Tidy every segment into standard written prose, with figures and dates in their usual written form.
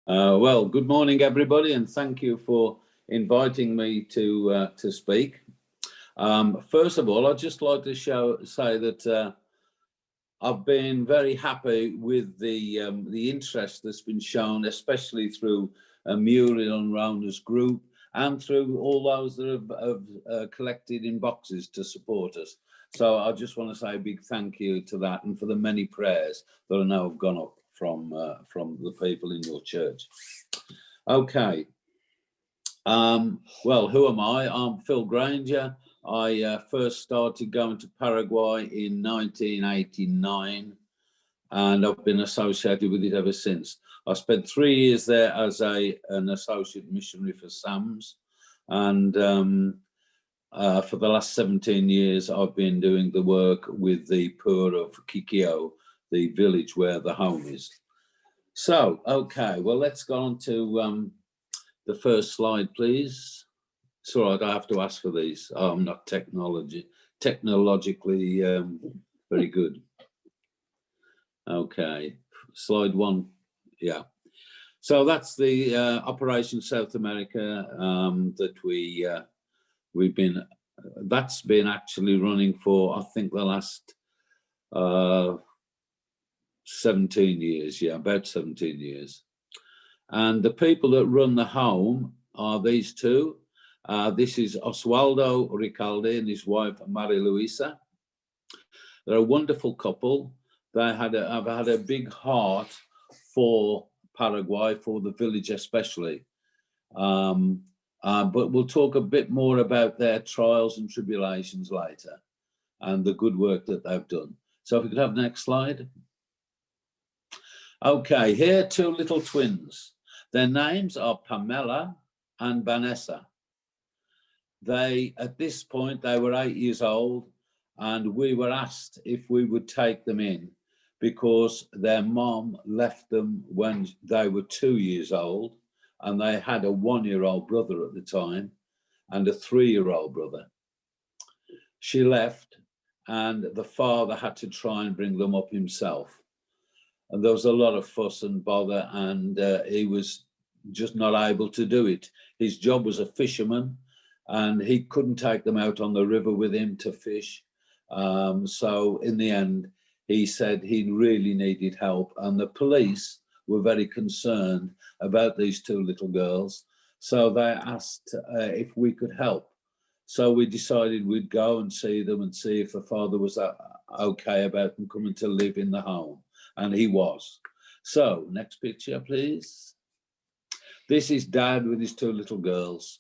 Well, good morning, everybody, and thank you for inviting me to speak. First of all, I'd just like to say that I've been very happy with the interest that's been shown, especially through Muriel and Rona's group and through all those that have collected in boxes to support us. So I just want to say a big thank you to that and for the many prayers that I know have gone up from the people in your church. Okay. Well, who am I? I'm Phil Granger. I first started going to Paraguay in 1989, and I've been associated with it ever since. I spent 3 years there as an associate missionary for SAMS, and for the last 17 years, I've been doing the work with the poor of Kikio, the village where the home is. So, okay, well, let's go on to the first slide, please. It's all right, I have to ask for these. Oh, I'm not technologically very good. Okay, slide one. Yeah. So that's the Operation South America that we've been. That's been actually running for, I think, the last 17 years. Yeah, about 17 years. And the people that run the home are these two. This is Oswaldo Ricalde and his wife, Maria Luisa. They're a wonderful couple. They have had a big heart for Paraguay, for the village especially. But we'll talk a bit more about their trials and tribulations later and the good work that they've done. So if we could have the next slide. Okay, here two little twins. Their names are Pamela and Vanessa. At this point, they were 8 years old, and we were asked if we would take them in because their mom left them when they were 2 years old, and they had a 1-year-old brother at the time and a 3-year-old brother. She left, and the father had to try and bring them up himself. And there was a lot of fuss and bother, and he was just not able to do it. His job was a fisherman, and he couldn't take them out on the river with him to fish. So in the end, he said he really needed help, and the police were very concerned about these two little girls. So they asked if we could help. So we decided we'd go and see them and see if the father was okay about them coming to live in the home. And he was. So next picture, please. This is Dad with his two little girls.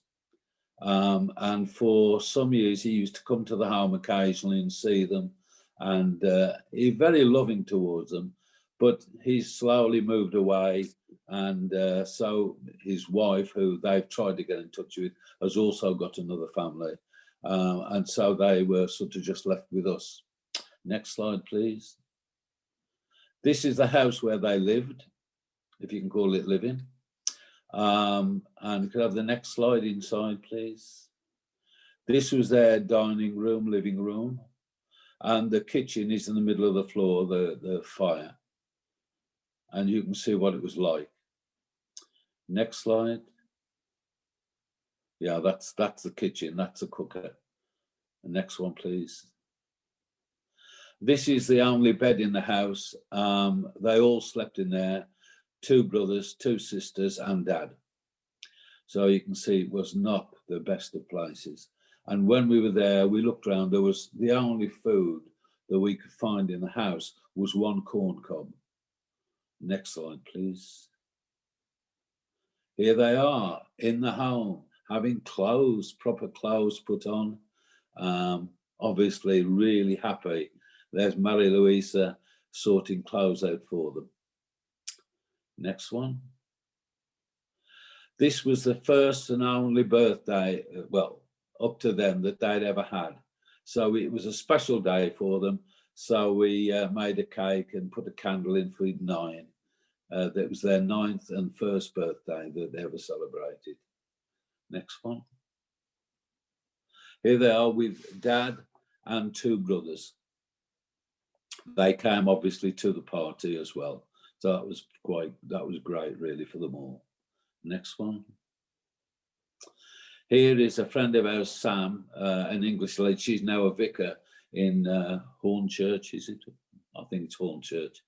And for some years, he used to come to the home occasionally and see them. And he's very loving towards them. But he's slowly moved away. And so his wife, who they've tried to get in touch with, has also got another family. And so they were sort of just left with us. Next slide, please. This is the house where they lived, if you can call it living. And could I have the next slide inside, please? This was their dining room, living room. And the kitchen is in the middle of the floor, the fire. And you can see what it was like. Next slide. Yeah, that's the kitchen, that's the cooker. The next one, please. This is the only bed in the house. They all slept in there, 2 brothers, 2 sisters, and Dad. So you can see it was not the best of places. And when we were there, we looked around, there was the only food that we could find in the house was 1 corn cob. Next slide, please. Here they are in the home, having clothes, proper clothes put on. Obviously really happy. There's Maria Luisa sorting clothes out for them. Next one. This was the first and only birthday, well, up to them, that they'd ever had. So it was a special day for them. So we made a cake and put a candle in for 9. That was their 9th and first birthday that they ever celebrated. Next one. Here they are with Dad and 2 brothers. They came obviously to the party as well. So that was great, really, for them all. Next one. Here is a friend of ours, Sam, an English lady. She's now a vicar in Hornchurch, is it? I think it's Hornchurch.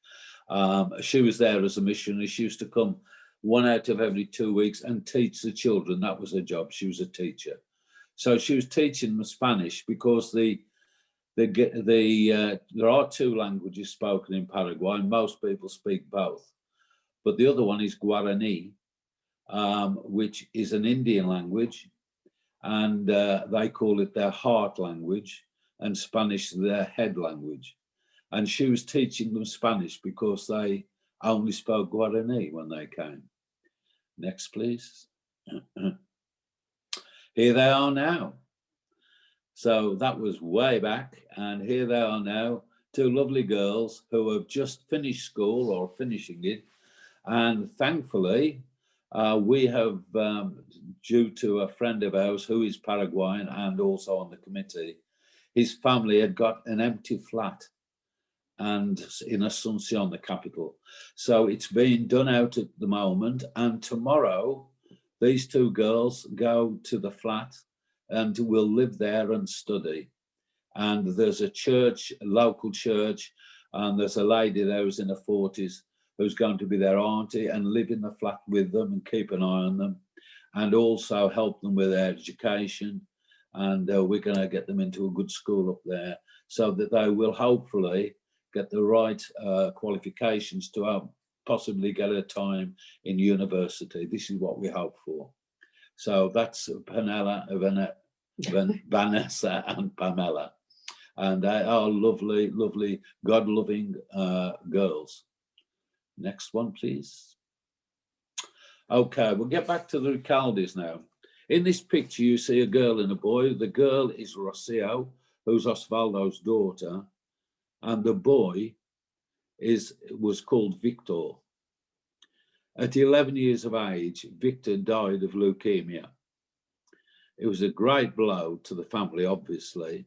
She was there as a missionary. She used to come 1 out of every 2 weeks and teach the children. That was her job. She was a teacher. So she was teaching them Spanish because there are 2 languages spoken in Paraguay. Most people speak both. But the other one is Guarani, which is an Indian language. And they call it their heart language, and Spanish their head language. And she was teaching them Spanish because they only spoke Guarani when they came. Next, please. Here they are now. So that was way back, and here they are now, 2 lovely girls who have just finished school or finishing it. And thankfully, we have, due to a friend of ours who is Paraguayan and also on the committee, his family had got an empty flat and in Asuncion, the capital. So it's being done out at the moment. And tomorrow, these 2 girls go to the flat and will live there and study. And there's a church, a local church, and there's a lady there who's in her 40s who's going to be their auntie and live in the flat with them and keep an eye on them and also help them with their education. And we're going to get them into a good school up there so that they will hopefully get the right qualifications to possibly get a time in university. This is what we hope for. So that's Vanessa and Pamela. And they are lovely, lovely, God-loving girls. Next one, please. Okay, we'll get back to the Ricaldis now. In this picture, you see a girl and a boy. The girl is Rocio, who's Osvaldo's daughter, and the boy was called Victor. At 11 years of age, Victor died of leukemia. It was a great blow to the family, obviously,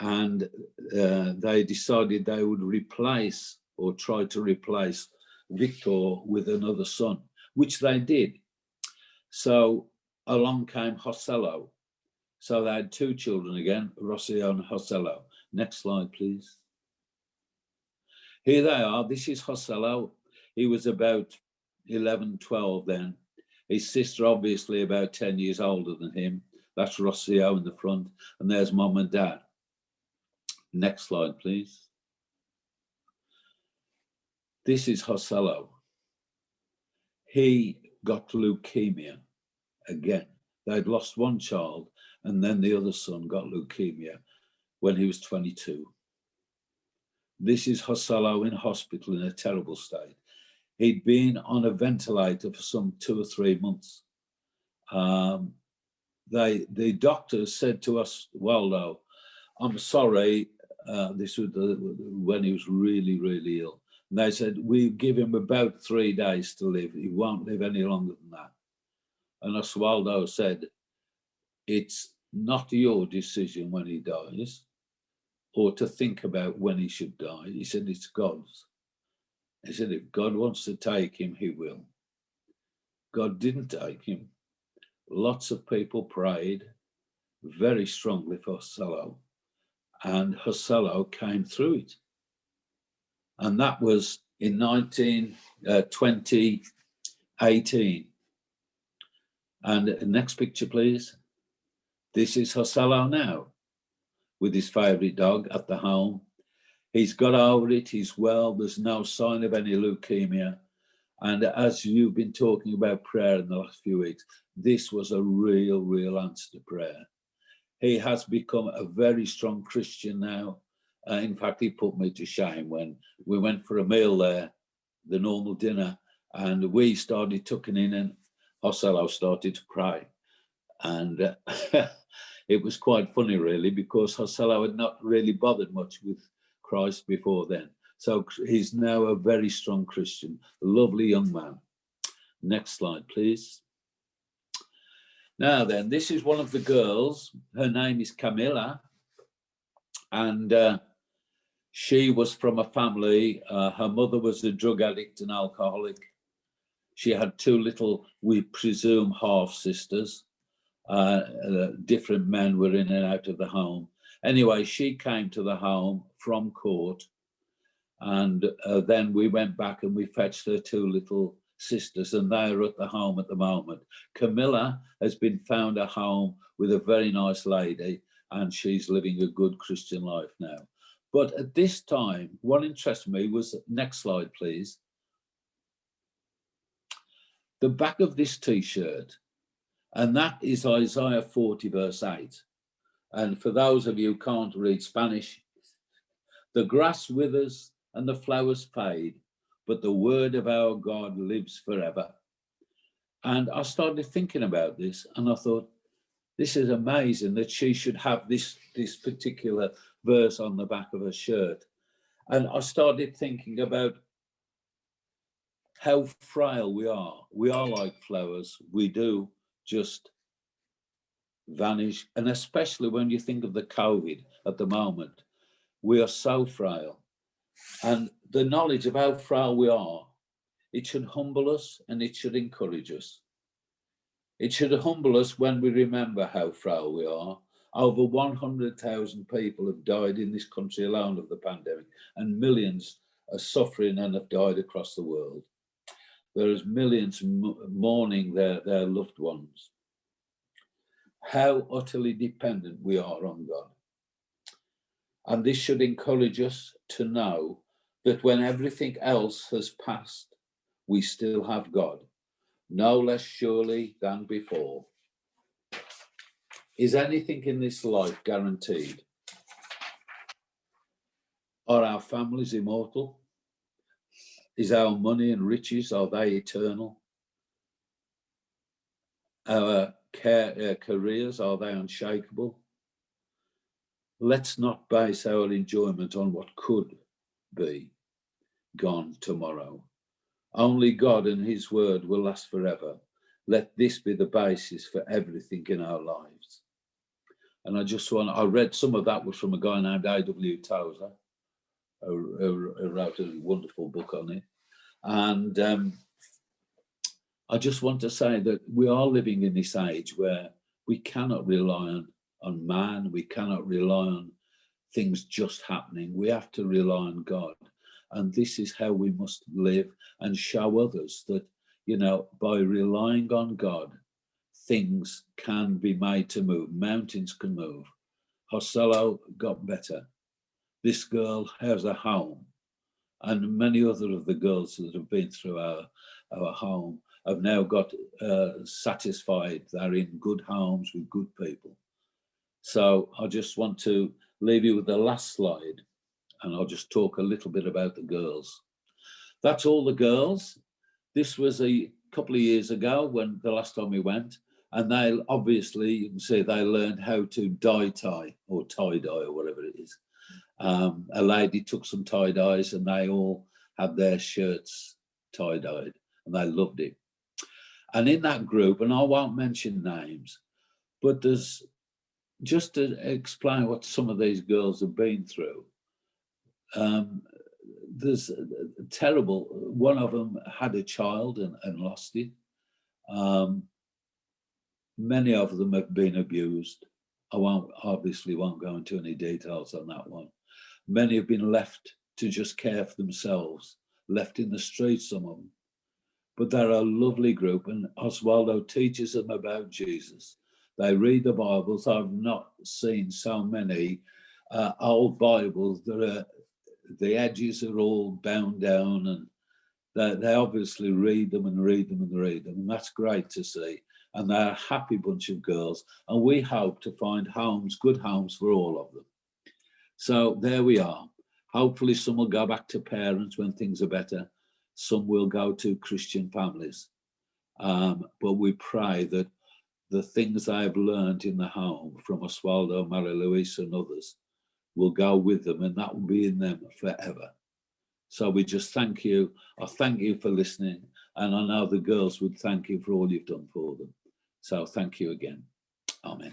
and they decided they would replace or try to replace Victor with another son, which they did. So along came Joselo. So they had 2 children again, Rocio and Joselo. Next slide, please. Here they are. This is Joselo. He was about 11, 12 then. His sister, obviously, about 10 years older than him. That's Rocio in the front. And there's Mom and Dad. Next slide, please. This is Joselo. He got leukemia again. They'd lost 1 child, and then the other son got leukemia when he was 22. This is Joselo in hospital in a terrible state. He'd been on a ventilator for some 2 or 3 months. The doctors said to us, Waldo, I'm sorry, this was when he was really, really ill. And they said, we give him about 3 days to live. He won't live any longer than that. And Osvaldo said, it's not your decision when he dies or to think about when he should die. He said, it's God's. He said, if God wants to take him, he will. God didn't take him. Lots of people prayed very strongly for Joselo, and Joselo came through it. And that was in 2018. And next picture, please. This is Joselo now with his favourite dog at the home. He's got over it, he's well, there's no sign of any leukemia. And as you've been talking about prayer in the last few weeks, this was a real, real answer to prayer. He has become a very strong Christian now. In fact, he put me to shame when we went for a meal there, the normal dinner, and we started tucking in and Joselo started to pray. And it was quite funny, really, because Joselo had not really bothered much with Christ before then. So he's now a very strong Christian, lovely young man. Next slide, please. Now then, this is one of the girls. Her name is Camila. And She was from a family, her mother was a drug addict and alcoholic. She had two little, we presume, half-sisters. Different men were in and out of the home. Anyway, she came to the home from court, and then we went back and we fetched her two little sisters, and they are at the home at the moment. Camilla has been found a home with a very nice lady, and she's living a good Christian life now. But at this time, what interested me was, next slide, please. The back of this T-shirt, and that is Isaiah 40, verse 8. And for those of you who can't read Spanish, the grass withers and the flowers fade, but the word of our God lives forever. And I started thinking about this, and I thought, this is amazing that she should have this particular verse on the back of her shirt. And I started thinking about how frail we are. We are like flowers. We do just vanish. And especially when you think of the COVID at the moment, we are so frail. And the knowledge of how frail we are, it should humble us and it should encourage us. It should humble us when we remember how frail we are. Over 100,000 people have died in this country alone of the pandemic, and millions are suffering and have died across the world. There is millions mourning their loved ones. How utterly dependent we are on God. And this should encourage us to know that when everything else has passed, we still have God, no less surely than before. Is anything in this life guaranteed? Are our families immortal? Is our money and riches, are they eternal? Our careers, are they unshakable? Let's not base our enjoyment on what could be gone tomorrow. Only God and his word will last forever. Let this be the basis for everything in our lives. And I read some of that was from a guy named A.W. Tozer, who wrote a wonderful book on it. And I just want to say that we are living in this age where we cannot rely on man, we cannot rely on things just happening. We have to rely on God. And this is how we must live and show others that, by relying on God, things can be made to move. Mountains can move. Hoselo got better. This girl has a home. And many other of the girls that have been through our home have now got satisfied. They're in good homes with good people. So I just want to leave you with the last slide, and I'll just talk a little bit about the girls. That's all the girls. This was a couple of years ago when the last time we went, and they obviously, you can see they learned how to tie or tie-dye or whatever it is. A lady took some tie-dyes and they all had their shirts tie-dyed and they loved it. And in that group, and I won't mention names, but there's, just to explain what some of these girls have been through, there's terrible, one of them had a child and lost it. Many of them have been abused. I obviously won't go into any details on that one. Many have been left to just care for themselves, left in the streets, some of them. But they're a lovely group, and Oswaldo teaches them about Jesus. They read the Bibles. I've not seen so many old Bibles that the edges are all bound down, and they obviously read them and read them and read them, and that's great to see. And they're a happy bunch of girls, and we hope to find homes, good homes for all of them. So there we are. Hopefully some will go back to parents when things are better. Some will go to Christian families. But we pray that the things they have learned in the home from Oswaldo, Maria Luisa and others will go with them, and that will be in them forever. So we just thank you. I thank you for listening, and I know the girls would thank you for all you've done for them. So thank you again. Amen.